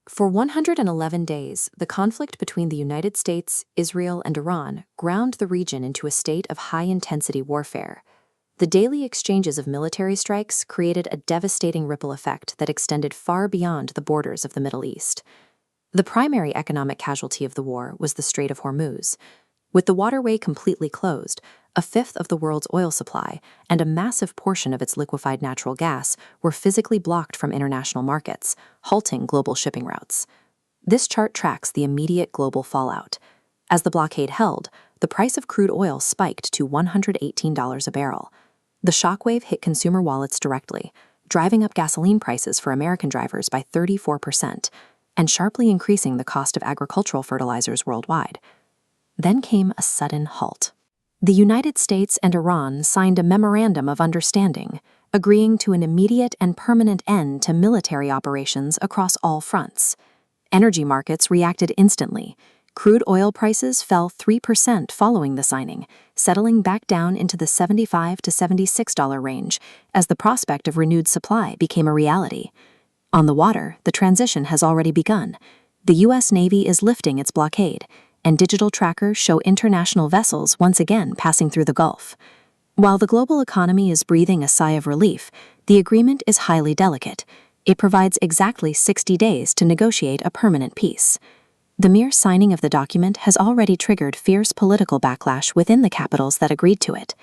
For 111 days, the conflict between the United States, Israel, and Iran ground the region into a state of high-intensity warfare. The daily exchanges of military strikes created a devastating ripple effect that extended far beyond the borders of the Middle East. The primary economic casualty of the war was the Strait of Hormuz. With the waterway completely closed, a fifth of the world's oil supply and a massive portion of its liquefied natural gas were physically blocked from international markets, halting global shipping routes. This chart tracks the immediate global fallout. As the blockade held, the price of crude oil spiked to $118 a barrel. The shockwave hit consumer wallets directly, driving up gasoline prices for American drivers by 34% and sharply increasing the cost of agricultural fertilizers worldwide. Then came a sudden halt. The United States and Iran signed a memorandum of understanding, agreeing to an immediate and permanent end to military operations across all fronts. Energy markets reacted instantly. Crude oil prices fell 3% following the signing, settling back down into the $75 to $76 range as the prospect of renewed supply became a reality. On the water, the transition has already begun. The U.S. Navy is lifting its blockade, and digital trackers show international vessels once again passing through the Gulf. While the global economy is breathing a sigh of relief, the agreement is highly delicate. It provides exactly 60 days to negotiate a permanent peace. The mere signing of the document has already triggered fierce political backlash within the capitals that agreed to it.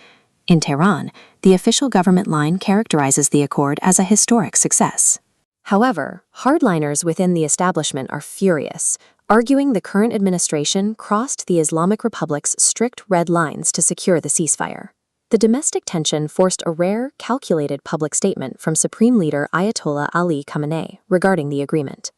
In Tehran, the official government line characterizes the accord as a historic success. However, hardliners within the establishment are furious, arguing the current administration crossed the Islamic Republic's strict red lines to secure the ceasefire. The domestic tension forced a rare, calculated public statement from Supreme Leader Ayatollah Ali Khamenei regarding the agreement.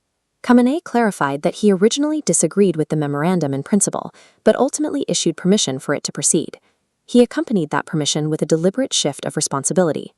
Khamenei clarified that he originally disagreed with the memorandum in principle, but ultimately issued permission for it to proceed. He accompanied that permission with a deliberate shift of responsibility.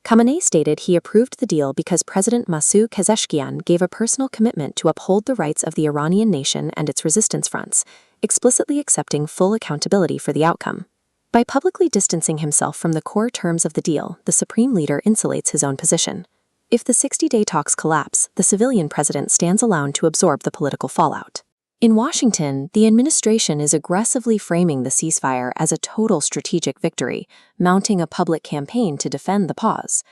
Khamenei stated he approved the deal because President Masoud Pezeshkian gave a personal commitment to uphold the rights of the Iranian nation and its resistance fronts, explicitly accepting full accountability for the outcome. By publicly distancing himself from the core terms of the deal, the supreme leader insulates his own position. If the 60-day talks collapse, the civilian president stands alone to absorb the political fallout. In Washington, the administration is aggressively framing the ceasefire as a total strategic victory, mounting a public campaign to defend the pause.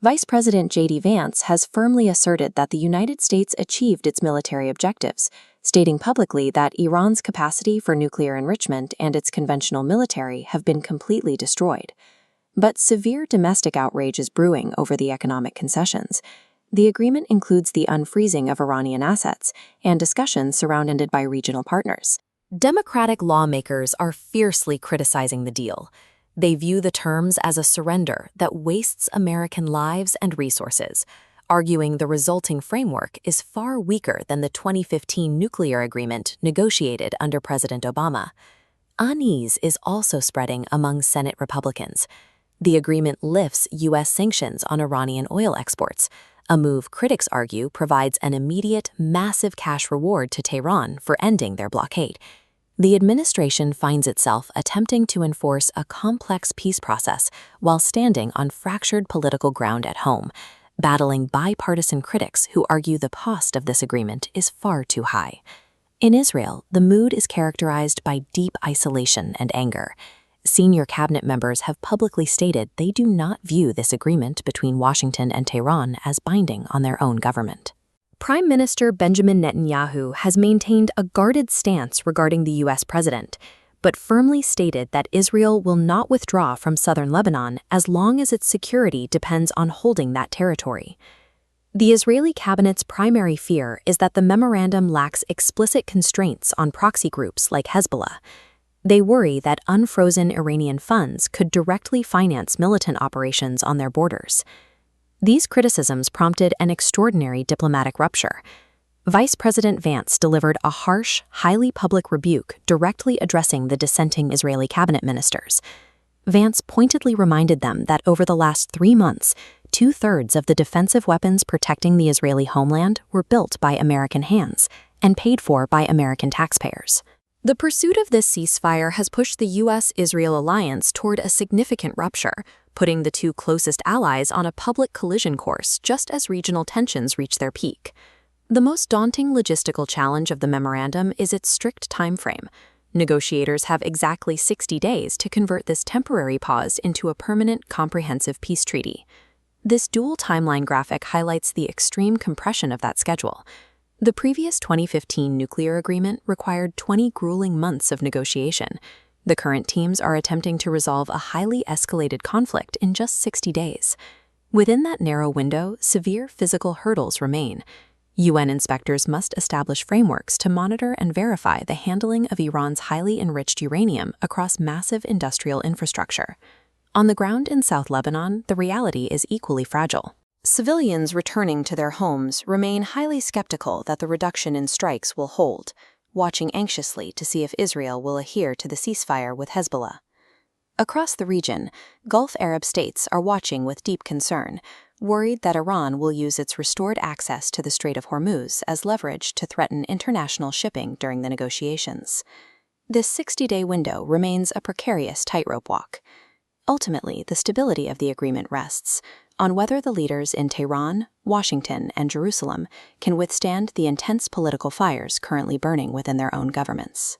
Vice President J.D. Vance has firmly asserted that the United States achieved its military objectives, stating publicly that Iran's capacity for nuclear enrichment and its conventional military have been completely destroyed. But severe domestic outrage is brewing over the economic concessions. The agreement includes the unfreezing of Iranian assets and discussions surrounded by regional partners. Democratic lawmakers are fiercely criticizing the deal. They view the terms as a surrender that wastes American lives and resources, arguing the resulting framework is far weaker than the 2015 nuclear agreement negotiated under President Obama. Unease is also spreading among Senate Republicans. The agreement lifts U.S. sanctions on Iranian oil exports, a move critics argue provides an immediate, massive cash reward to Tehran for ending their blockade. The administration finds itself attempting to enforce a complex peace process while standing on fractured political ground at home, battling bipartisan critics who argue the cost of this agreement is far too high. In Israel, the mood is characterized by deep isolation and anger. Senior cabinet members have publicly stated they do not view this agreement between Washington and Tehran as binding on their own government. Prime Minister Benjamin Netanyahu has maintained a guarded stance regarding the U.S. president, but firmly stated that Israel will not withdraw from southern Lebanon as long as its security depends on holding that territory. The Israeli cabinet's primary fear is that the memorandum lacks explicit constraints on proxy groups like Hezbollah. They worry that unfrozen Iranian funds could directly finance militant operations on their borders. These criticisms prompted an extraordinary diplomatic rupture. Vice President Vance delivered a harsh, highly public rebuke directly addressing the dissenting Israeli cabinet ministers. Vance pointedly reminded them that over the last 3 months, 2/3 of the defensive weapons protecting the Israeli homeland were built by American hands and paid for by American taxpayers. The pursuit of this ceasefire has pushed the U.S.-Israel alliance toward a significant rupture, putting the two closest allies on a public collision course just as regional tensions reach their peak. The most daunting logistical challenge of the memorandum is its strict timeframe. Negotiators have exactly 60 days to convert this temporary pause into a permanent, comprehensive peace treaty. This dual timeline graphic highlights the extreme compression of that schedule. The previous 2015 nuclear agreement required 20 grueling months of negotiation. The current teams are attempting to resolve a highly escalated conflict in just 60 days. Within that narrow window, severe physical hurdles remain. UN inspectors must establish frameworks to monitor and verify the handling of Iran's highly enriched uranium across massive industrial infrastructure. On the ground in South Lebanon, the reality is equally fragile. Civilians returning to their homes remain highly skeptical that the reduction in strikes will hold, watching anxiously to see if Israel will adhere to the ceasefire with Hezbollah. Across the region, Gulf Arab states are watching with deep concern, worried that Iran will use its restored access to the Strait of Hormuz as leverage to threaten international shipping during the negotiations. This 60-day window remains a precarious tightrope walk. Ultimately, the stability of the agreement rests on whether the leaders in Tehran, Washington, and Jerusalem can withstand the intense political fires currently burning within their own governments.